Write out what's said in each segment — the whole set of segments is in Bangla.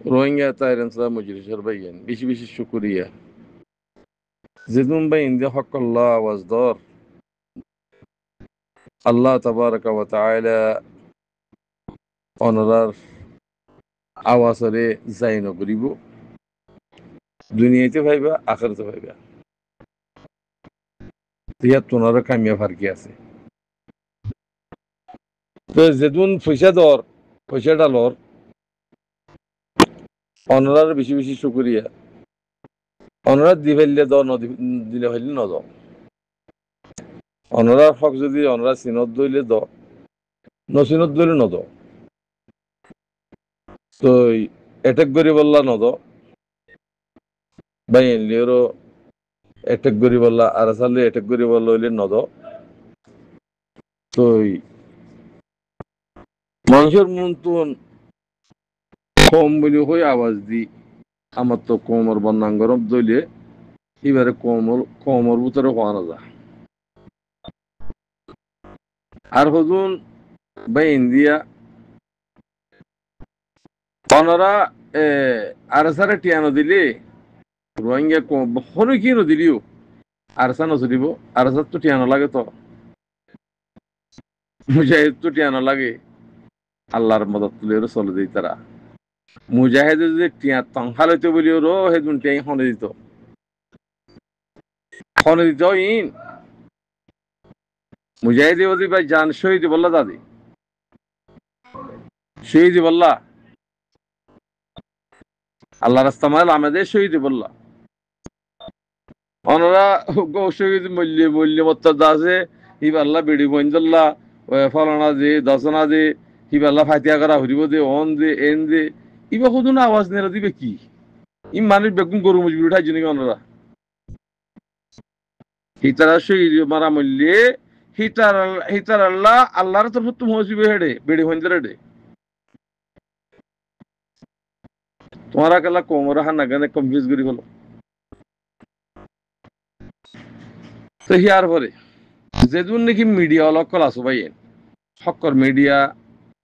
Rohingya tayrantılar mujrişler bayyan. Bişi bişi şükuriye. Zedun bayin de hakkallah avazdar. Allah tabaraka ve teala onalar avasları zayno gribu. Dünyayete fayba, ahirete fayba. Diyat tonara kamya farkı আছে. তো যেদিন পয়সা দর পয়সাটা লর অনরার বেশি বেশি শুকরিয়া অনরার দি ফেললে দ দিলে ফেললে নদ অনরার হক যদি অনরা চিনত দইলে দ নচিনত দইলে নদ তো এটেক করি বললা নদ বা এনলিওরও এটেক করি বললা আর সালে এটেক করি বললা হইলে নদ তো মানুষের মন তো কম বলে হয়ে আওয়াজ দি আমার তো কোমর বন্যাঙ্গরম দইলে এবারে কোমর ভিতরে হওয়া না যায় আর হজুন বা ইন্ডিয়া অনরা আরসারে টিয়ানো দিলে রোহিঙ্গা হনু কি দিলিও আরসা নচলিব আরসার তো টিয়ানো লাগে তো মুজাহিদ তো টিয়ানো লাগে আল্লাহর মদত তুলে চলে দিই তারা মুজাহিদে যদি টিয়া তংখাল হইতে বলিও রো সেদিন টিয়াই খনে দিত ইন মুজাহিদে যদি ভাই জান শহীদ বললা দাদি শহীদ বললা আল্লাহ রাস্তা মাল আমাদের শহীদ বললা অনরা শহীদ মূল্য মত্তা আছে হিবাল্লা বিড়ি বইন্দল্লা ফলনা দে দশনা দে হিবাল্লা ফাতিয়া করা হরিব দে অন দে এন দে ইবা শুধু না আওয়াজ নেরা দিবে কি ই মানুষ বেগুন গরু মজবুর উঠাইছে নাকি অনরা হিতারা শহীদ মারা মূল্যে হিতার আল্লাহ আল্লাহর তরফ তুমি হসিবে হেডে বিড়ি বইন্দর হেডে তোমারা কালা কোমরা হান নাগানে কনফিউজ করি হলো তো হিয়ার পরে যেদিন নাকি মিডিয়া অলকল আছো ভাই হক্কর মিডিয়া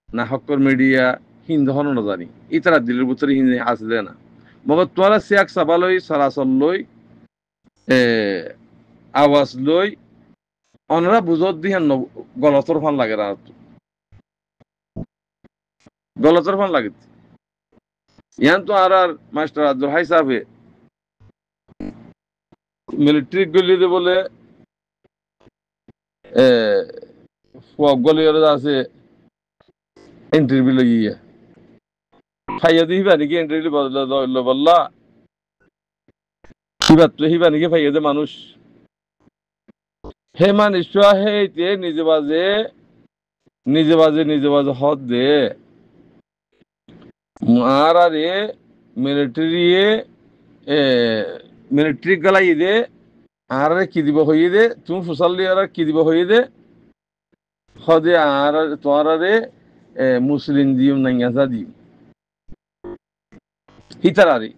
না হক্কর মিডিয়া হিন্দ হন না জানি ইতারা দিলের ভিতরে হিন্দি আসলে না মগর তোরা সিয়াক সাবালই সরাসর লই আওয়াজ লই অনরা বুঝত দিহান গলতর ফান লাগে না গলতর ফান লাগে ইয়ান তো আর মাস্টার আব্দুল হাই সাহেব মিলিটারি গলিতে বলে গলিয়ার আছে ইন্টারভিউ লইয়া খাইয়া দিবা নাকি ইন্টারভিউ বললা হিবা নাকি খাইয়া দে মানুষ হে মানুষ হে নিজে বাজে হদ দে আর আরে মিলিটারি গালাই দে আর কি দিব হইয়ে দে তুমি ফুসাল দিয়ে আর কি দিব হইয়ে দে হদে আর তোমার আরে মুসলিম দিও নাইয়াজা দিও হিতার আরে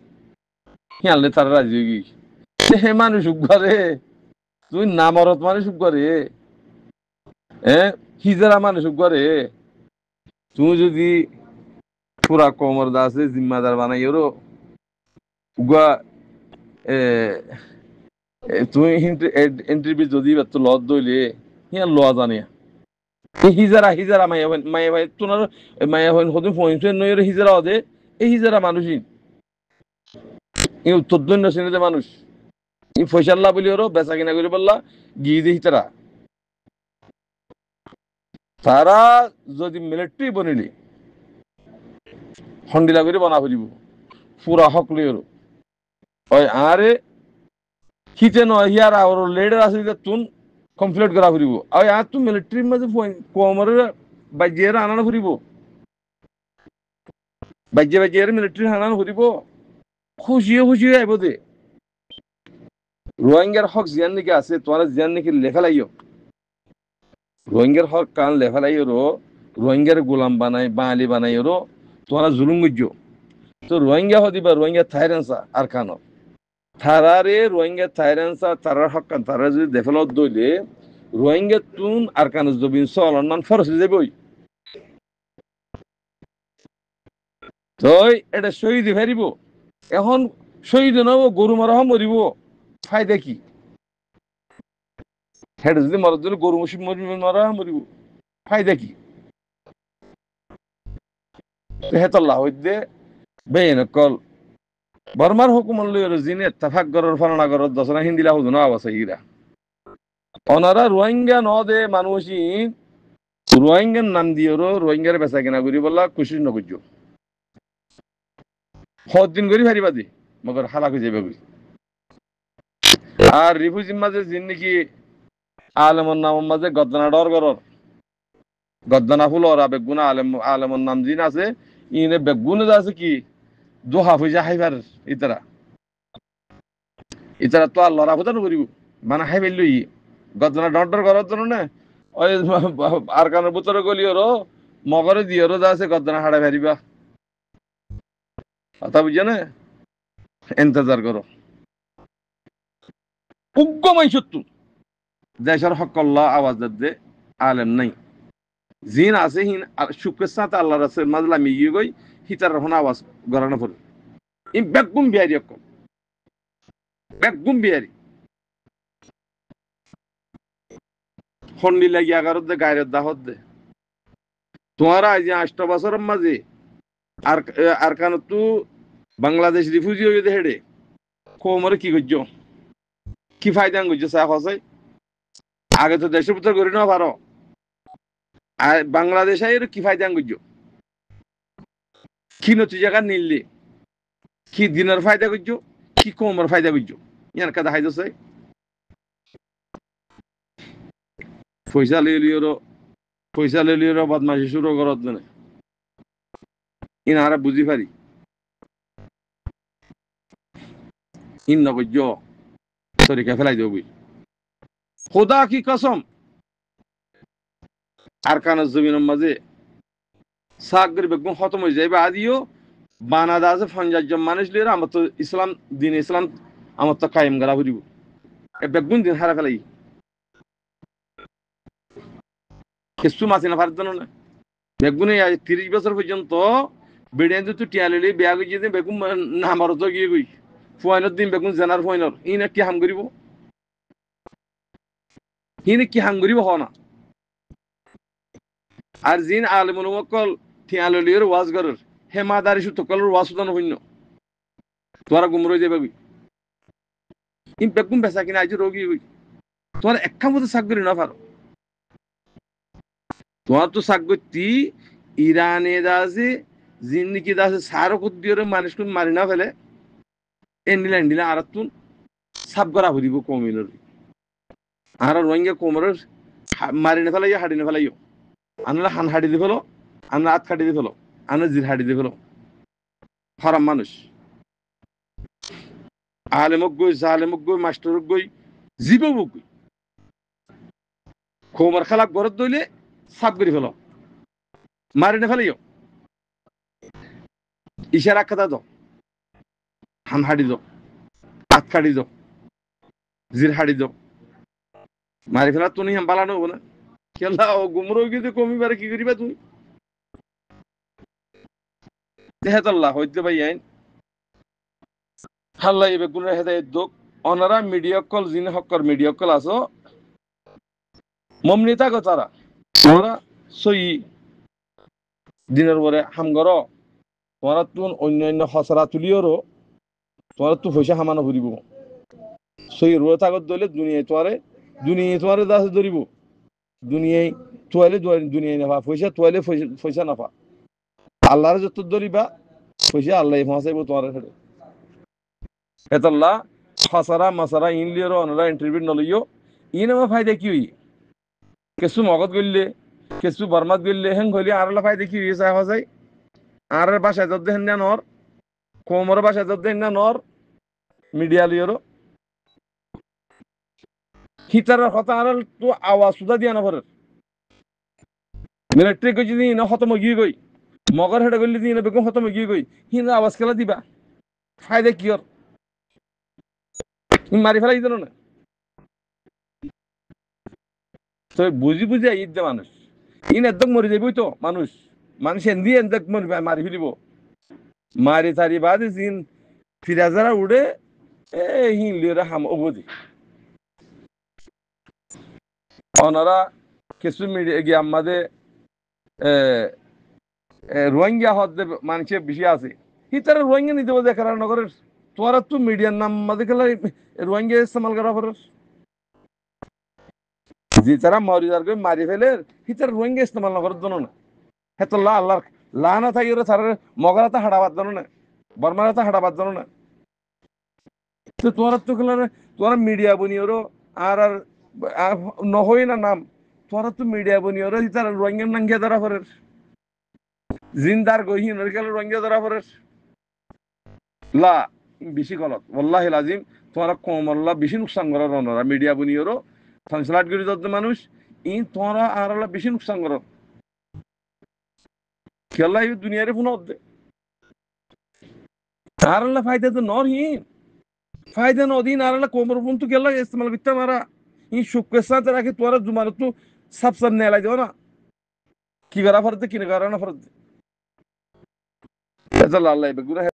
হিয়ালে তারা রাজি হয়ে গিয়েছে হে মানুষ উগারে তুই নামরত মানুষ উগারে হিজারা মানুষ উগারে তুমি যদি পুরা কোমর দাসে জিম্মাদার বানাই ওরো উগা তুমি ইন্টারভিউ যদি তো লত দইলে হিয়া লওয়া জানিয়া হিজারা মায়া ভাই তোমার মায়া ভাই হতে ফোন নইরে হিজারা হদে এই হিজারা মানুষই এই উত্তর দৈন্য শ্রেণীতে মানুষ এই ফয়সাল্লাহ বলি ওরো বেচা কিনা করে বললা গিয়ে দিই তারা যদি মিলিটারি বনিলি হন্ডিলা করে বনা ফুরিব পুরা হক লইরো ওই আরে হিতে নয় হিয়ার আর লেডার আছে তুন কমপ্লিট করা ফুরিব আর আর তুই মিলিটারির মাঝে কমরে বাজিয়ে আনানো ফুরিব বাজিয়ে মিলিটারি আনানো ফুরিব খুশিয়ে আইব দে রোহিঙ্গার হক জিয়ান নাকি আছে তোমার জিয়ান নাকি লেখা লাইও রোহিঙ্গার হক কান লেখা লাইও রোহিঙ্গার গোলাম বানাই বাঙালি বানাই তোমার জুলুম গুজ্জ তো রোহিঙ্গা হদিবা রোহিঙ্গা থাইরেন্সা আর কানো থারারে রোহিঙ্গা থাইরেন্সা তারার হক কান তারা যদি ডেভেলপ দইলে রোহিঙ্গা তুন আর কানো জবিন সলন মান ফরস যাবই তো এটা শহীদ ফেরিব এখন শহীদ নব গরু মারাহ মরিব ফায়দা কি হেটা যদি মরদ দিলে গরু মসিব মারাহ মরিব ফায়দা কি হেতল্লাহ হইতে বেইন কল বর্মার হুকুম লইর জিনে তাফাক গরর ফানা গরর দসরা হিন্দিলা হুজুন আওয়াসে ইরা ওনারা রোহিঙ্গা ন দে মানুষই রোহিঙ্গার নাম দিয়েরো রোহিঙ্গার বেচা কিনা করি বললা খুশি নগর্য হদ দিন করি ফারিবা দি মগর হালাক হয়ে যাবে আর রিফুজির মাঝে যিন নাকি আলেমর নাম মাঝে গদ্দানা ডর গরর গদ্দানা ফুল ওরা বেগুনা আলেমর নাম যিন আছে ইনে বেগুন আছে কি দোহা ফুজা হাইবার ইতারা ইতারা তো আর লড়া ফুটানো করিব মানে হাই ফেললো ই গদ্দানা ডর ডর করার জন্য না ওই আর কানের ভিতরে গলিওরও মগরে দিয়েরও যা আছে গদ্দানা হাড়া ফেরিবা কথা বুঝছো না ইন্তজার করো উগ্গমাই সত্তু দেশের হকল্লা আওয়াজ দে আলেম নাই জিন আছে হিন শুক্রের সাথে আল্লাহ রাসেল মাজলামি গিয়ে গই হিতার রহন আওয়াজ গড়ানো পড়ে ই বেগুম বিহারি অকল বেগুম বিহারি হন্ডি লাগি আগারত দে গায়ের দাহত দে তোমার আজ 8 বছরের মাঝে আর আর কান তু বাংলাদেশ রিফিউজি হয়ে দে হেডে কোমরে কি করছো কি ফায়দা করছো সাহ হসাই আগে তো দেশের ভিতর করি না পারো আর বাংলাদেশ আই কি ফায়দা করছো কি নতি জায়গা নিললি কি দিনের ফায়দা করছো কি কোমর ফায়দা করছো ইয়ার কাদা হাইদো সাই পয়সা লইলিওর বদমাশি শুরু করত না ইনারা বুঝি পারি ইন নগজ্য তরিকা ফেলাই দেব খোদা কি কসম আর কানের জমিনের মাঝে সাগর বেগম খতম হয়ে যাইবে আদিও বানাদা আছে 50 জন মানুষ লিয়ে আমার তো ইসলাম দিন ইসলাম আমার তো কায়েম গলা ফুরিব এ বেগুন দিন হারা ফেলাই কিছু মাছি না পারত না বেগুনে 30 বছর পর্যন্ত বেড়ে তো টিয়ালি বেয়া গিয়ে দিন বেগুন নামার তো গিয়ে গই ফুয়াইনের দিন বেগুন জেনার ফুয়াইনর ইনে কি হাম করিব ইনে কি হাম করিব হ না আর জিন আলেমুল মক্কল টিয়ালির ওয়াজ গরের হেমাদারি সুতকলের ওয়াজ সুদান হইন তোরা গুমরই যাবে ইন বেগুন বেচা কিনা আজ রোগী হই তোমার একখান মতো সাক করি না পারো তোমার তো সাক করতি ইরানে দাসে জিন্দিকি দাসে সারো কুদ্দিওরে মানুষকে মারি না ফেলে এন্ডিলা আর তুন সাপ করা হরিব কমিলর আর রোহিঙ্গা কোমরের মারি না ফেলাই হাড়ি না ফেলাইও আনলা হান হাড়ি দি ফেলো আনলা আত খাটি দি ফেলো আনলা জির হাড়ি দি ফেলো হারাম মানুষ আলেমক গই জালেমক গই মাস্টারক গই জীবক গই কোমর খেলাক গরত দইলে সাপ করে ফেলো মারি না ফেলাইও ইশারা কথা দাও হান হাড়ি দাও আত খাড়ি দাও জির হাড়ি দাও মারি ফেলা তুমি বালানো হবো না খেলা ও গুমরো কিন্তু কমিবার কি করিবা তুমি তেহাতাল্লাহ হইতে ভাই আইন হাল্লা ইবে গুনের হেদায়েত দোক অনারা মিডিয়া কল জিনে হক্কর মিডিয়া কল আসো মমনিতা গো তারা তোমরা সই দিনের পরে হামগর তোমরা তুন অন্যান্য হসরা তুলিওরও তোমরা তো পয়সা হামানো ফুরিব সই রোয়ে থাকত দইলে দুনিয়ায় তোমারে দাসে ধরিব দুনিয়ায় তোয়ালে দুনিয়ায় নাফা পয়সা তোয়ালে পয়সা নাফা আল্লাহর যত ধরিবা পয়সা আল্লাহ ফাঁসাইব তোমার হেঁটে এতল্লা হসারা মাসারা ইনলিওর অনারা ইন্টারভিউ নলইও ইন আমার ফায়দা কি হই কিছু মগত গললে কিছু বর্মাত গললে হেন গলি আর ফায়দা কি হইছে হসাই আর বাসায় যত দেন না নর কোমর বাসায় যত দেন না নর মিডিয়া লিওর হিতার কথা আর তো আওয়াজ সুদা দিয়া না পরে মিলিটারি কই যদি না খতম গিয়ে গই মগর হেঁটে গলি দিন বেগম খতম গিয়ে গই হিন্দা আওয়াজ খেলা দিবা ফায়দা কি ওর মারি ফেলাই দিল না তো বুঝি ঈদ দে মানুষ ইন একদম মরে যাবই তো মানুষ এন্দি একদম মারি ফেলিব মারি তারি বাদে জিন ফিরাজারা উড়ে এ হিন লিওরা হাম অবধি ওনারা কিছু মিডিয়া গিয়ে আমাদের রোহিঙ্গা হদ্দে মানুষে বেশি আছে হিতারা রোহিঙ্গা নিতে বলতে কারণ নগরের তোরা তো মিডিয়ার নাম মাঝে খেলা রোহিঙ্গা ইস্তেমাল করা ফরস যে তারা মরিদার করে মারি ফেলে হিতারা রোহিঙ্গা ইস্তেমাল নগরের জন্য না হেতল্লাহ আল্লাহ লানা থাকি ওরা তার মগলাতে হাঁটাবার জন্য না বর্মালাতে হাঁটাবার জন্য না তো তোরা তো খেলার তোরা মিডিয়া বনি ওরও আর নহই না নাম তোরা তো মিডিয়া বনি ওরও হিতারা রোহিঙ্গার নাঙ্গিয়া ধরা ফরের জিন্দার গহিন ওর খেলে রোহিঙ্গা ধরা ফরের লা বেশি গলত ওয়াল্লাহি লাজিম তোমরা কম আল্লাহ বেশি নুকসান করো রনরা মিডিয়া বুনিয়রও সংসলাট গরি যত মানুষ তোমরা আর আল্লাহ বেশি নুকসান করো খেলা এই দুনিয়ারে ফোন হদ্দে আর আল্লাহ ফায়দা তো নরহীন ফায়দা নদীন আর আল্লাহ কোমর ফোন তো খেলা ইস্তেমাল করতে মারা শুক্রের সাথে রাখে তোরা জুমার তো সাপ সাপ নেলাই দেও না কি করা ফরতে কিনে করা না ফরতে আল্লাহ বেগুনা